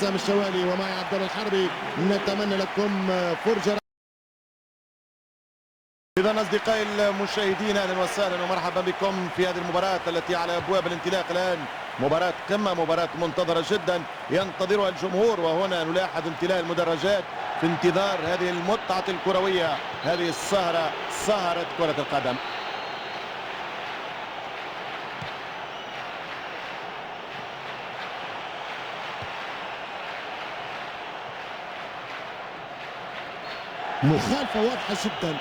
حسام الشوالي ومعي عبد الله الحربي. نتمنى لكم فرجة. إذا أصدقائي المشاهدين أهلا وسهلا ومرحبا بكم في هذه المباراة التي على أبواب الانطلاق الآن. مباراة قمة، مباراة منتظرة جدا ينتظرها الجمهور، وهنا نلاحظ امتلاء المدرجات في انتظار هذه المتعة الكروية، هذه السهرة، سهرة كرة القدم. مخالفة واضحة جدا.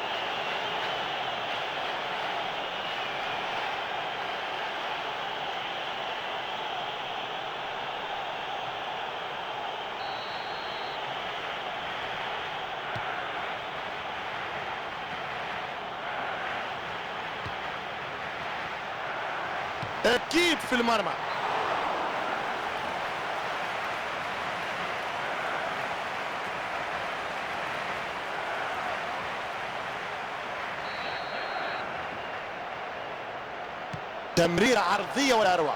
أكيد في المرمى. تمريرة عرضية ولا أروع.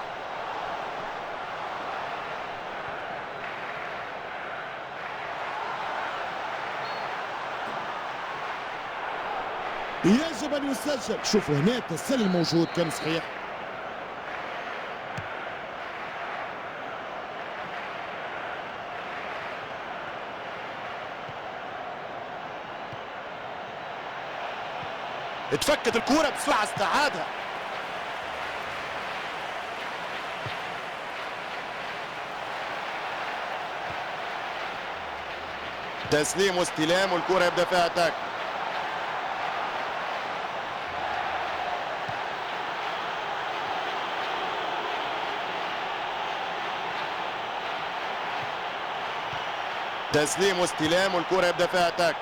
يجب أن يسجل. شوفوا هنا التسلل الموجود كان صحيح. اتفكت الكرة بسرعة، استعادها. تسليم واستلام والكرة يبدأ فيها اتاك. تسليم واستلام والكرة يبدأ فيها اتاك.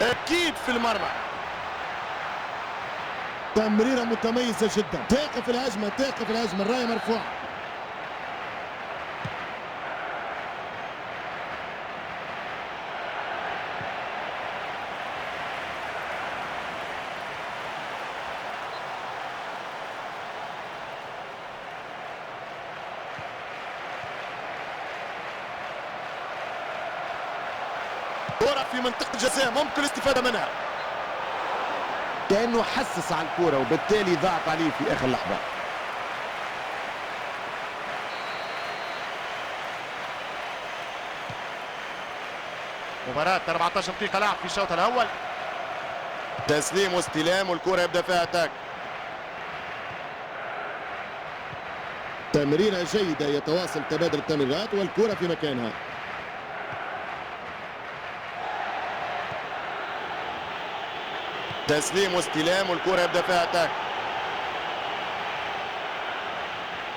أكيد في المرمى. تمريرة متميزة جدا. توقف الهجمة، توقف الهجمة، الراية مرفوعة. كرة في منطقة الجزاء ممكن الاستفادة منها. كأنه حسس على الكرة وبالتالي ضاعت عليه في آخر لحظة. مباراة 14 دقيقة لعب في الشوط الأول. تسليم واستلام والكرة يبدأ فيها اتاك. تمريرة جيدة، يتواصل تبادل التمريرات والكرة في مكانها. تسليم واستلام والكرة يبدأ فيها اتاك.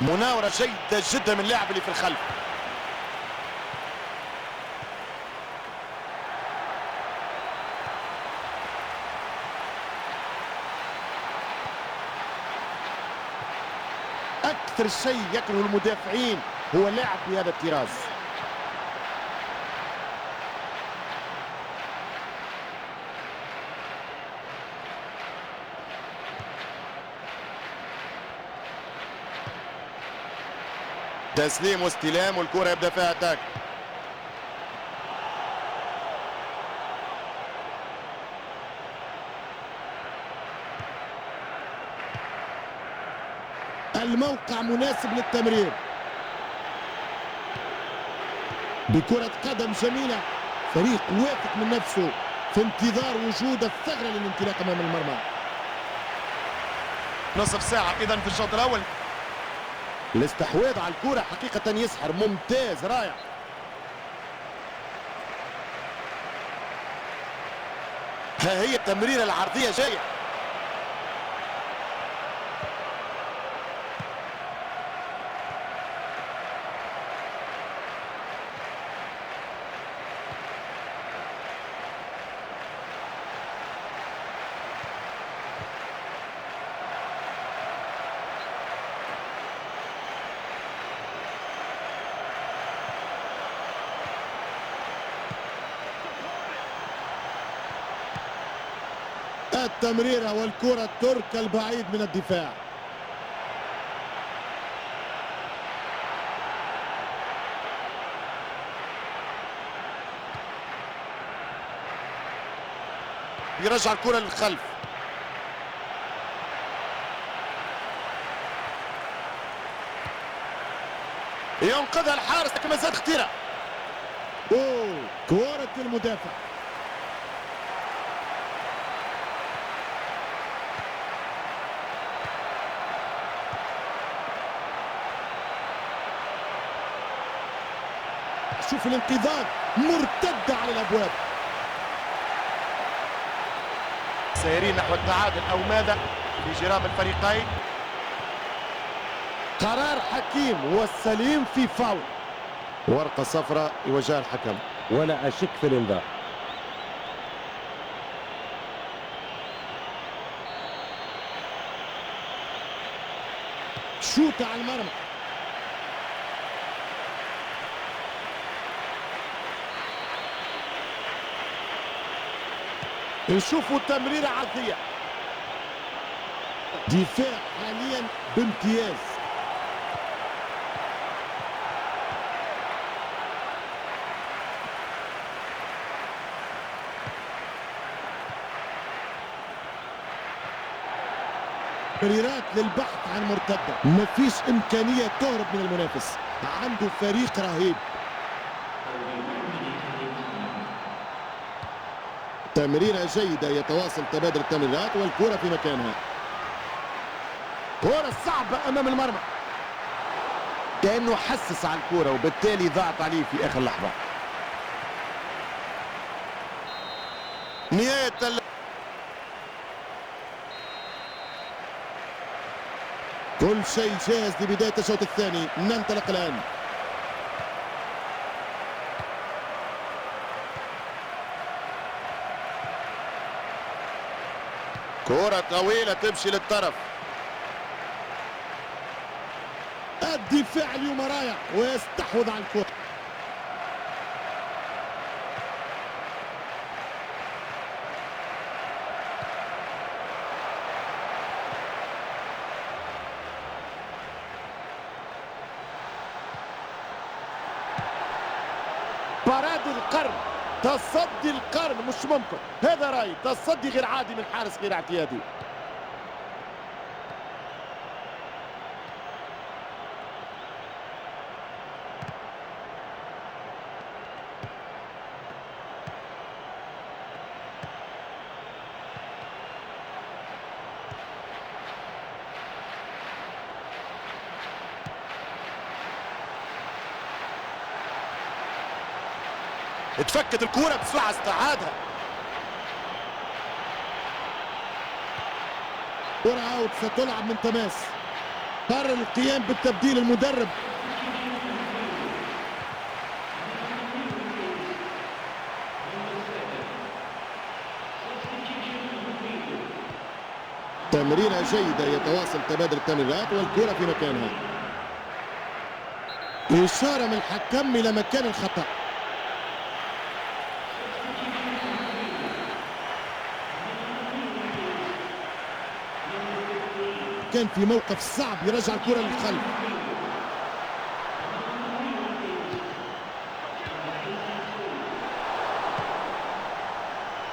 مناورة جيدة جدا من اللاعب اللي في الخلف. أكثر شيء يكره المدافعين هو اللعب بهذا الطراز. تسليم واستلام والكرة يبدأ فيها اتاك. الموقع مناسب للتمرير. بكرة قدم جميلة، فريق واثق من نفسه في انتظار وجود الثغرة للانطلاق أمام المرمى. نصف ساعة إذا في الشوط الأول. الاستحواذ على الكرة حقيقة يسحر، ممتاز، رائع. ها هي التمريرة العرضية جاية. التمريرة والكرة تركل بعيد من الدفاع. يرجع الكرة للخلف. ينقذها الحارس لكن ما زاد خطيرة. كرة المدافع. شوف الانقاذات مرتدة على الابواب. سيرين نحو التعادل او ماذا في جرام الفريقين. قرار حكيم والسليم في فاول. ورقة صفراء يوجهها الحكم. ولا أشك في الإنذار. شوطة على المرمى. نشوفوا تمريرة عرضية. دفاع حاليا بامتياز. تمريرات للبحث عن مرتدة. مفيش إمكانية تهرب من المنافس. عنده فريق رهيب. تمريرة جيدة، يتواصل تبادل التمريرات والكرة في مكانها. كرة صعبة أمام المرمى. كأنه حسس على الكرة وبالتالي ضاعت عليه في آخر لحظة. نهاية كل شيء جاهز لبداية الشوط الثاني. ننطلق الآن. كرة طويلة تمشي للطرف. الدفاع اليوم رائع ويستحوذ على الكرة. براد القرن، تصدي القرن مش ممكن. هذا رأيي، تصدي غير عادي من حارس غير اعتيادي. اتفكت الكرة بسرعة استعادها. كرة اوت ستلعب من تماس. قرر القيام بالتبديل المدرب. تمريرة جيدة، يتواصل تبادل التمريرات والكرة في مكانها. إشارة من الحكم إلى مكان الخطأ. كان في موقف صعب، يرجع الكرة للخلف.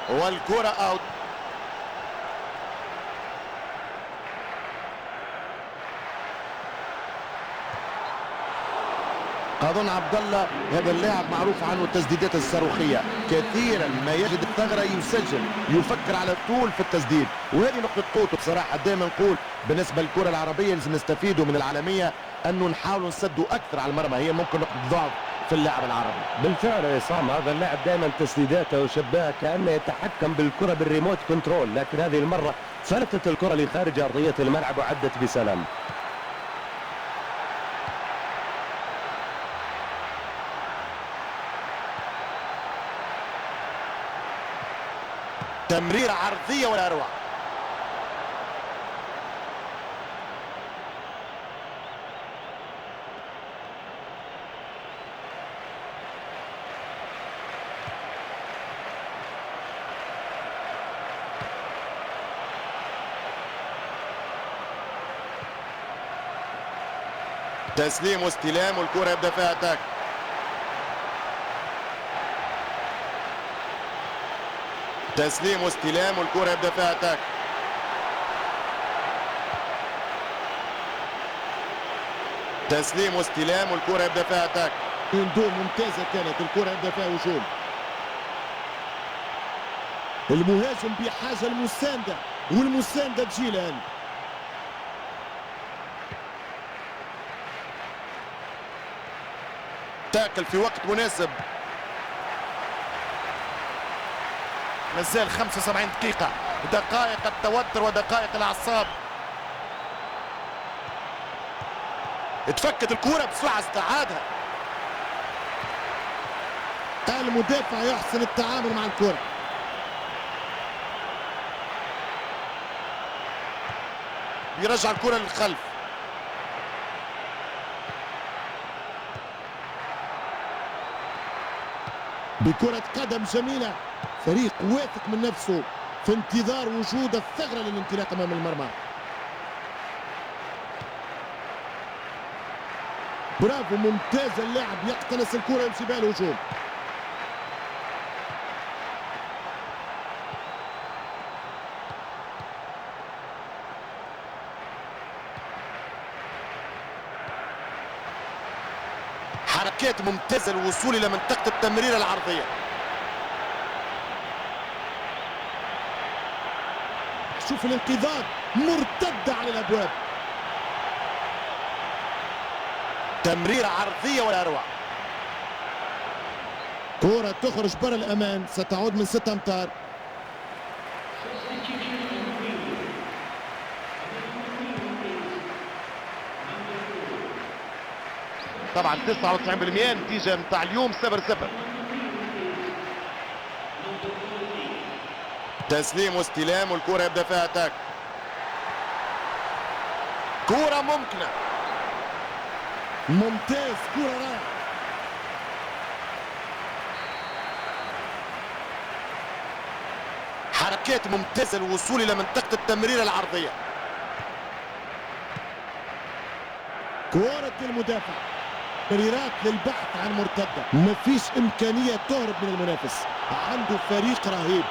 والكرة اوت. اظن عبد الله هذا اللاعب معروف عنه التسديدات الصاروخيه، كثيرا ما يجد الثغره يسجل، يفكر على طول في التسديد، وهذه نقطه قوته بصراحه. دائما نقول بالنسبه للكره العربيه لازم نستفيدوا من العالميه انه نحاولوا نسدوا اكثر على المرمى، هي ممكن نقطه ضعف في اللاعب العربي. بالفعل يا عصام، هذا اللاعب دائما تسديداته وشبهه كانه يتحكم بالكره بالريموت كنترول، لكن هذه المره فلتت الكره لخارج ارضيه الملعب وعدت بسلام. تمريرة عرضية ولا أروع. تسليم واستلام والكرة يبدأ فيها اتاك. تسليم واستلام والكرة يبدأ فيها اتاك. تسليم واستلام والكرة يبدأ فيها اتاك. دور ممتازة كانت، الكرة يبدأ فيها هجوم. المهاجم بحاجة المساندة والمساندة تجي الآن. تاكل في وقت مناسب. مازال 75 دقيقة، دقائق التوتر ودقائق الأعصاب. اتفكت الكرة بسرعة استعادها. المدافع يحسن التعامل مع الكرة. يرجع الكرة للخلف. بكرة قدم جميلة، فريق واثق من نفسه في انتظار وجود الثغرة للانطلاق أمام المرمى. برافو، ممتاز اللاعب، يقتنص الكرة يمشي بها الهجوم. حركات ممتازة الوصول إلى منطقة التمريرة العرضية. شوف الانقضاض، مرتدة على الأبواب. تمريرة عرضية ولا أروع. كرة تخرج برا الأمان، ستعود من 6 أمتار. طبعا 99% نتيجة متاع اليوم 0-0. تسليم واستلام والكرة يبدأ فيها اتاك. كرة ممكنة. ممتاز، كرة رائعة. حركات ممتازة الوصول إلى منطقة التمريرة العرضية. كرة المدافع، تمريرات للبحث عن مرتدة، مفيش إمكانية تهرب من المنافس، عنده فريق رهيب.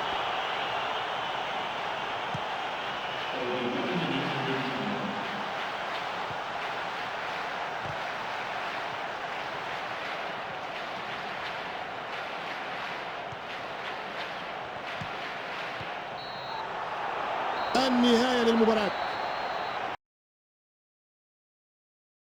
النهاية للمباراة.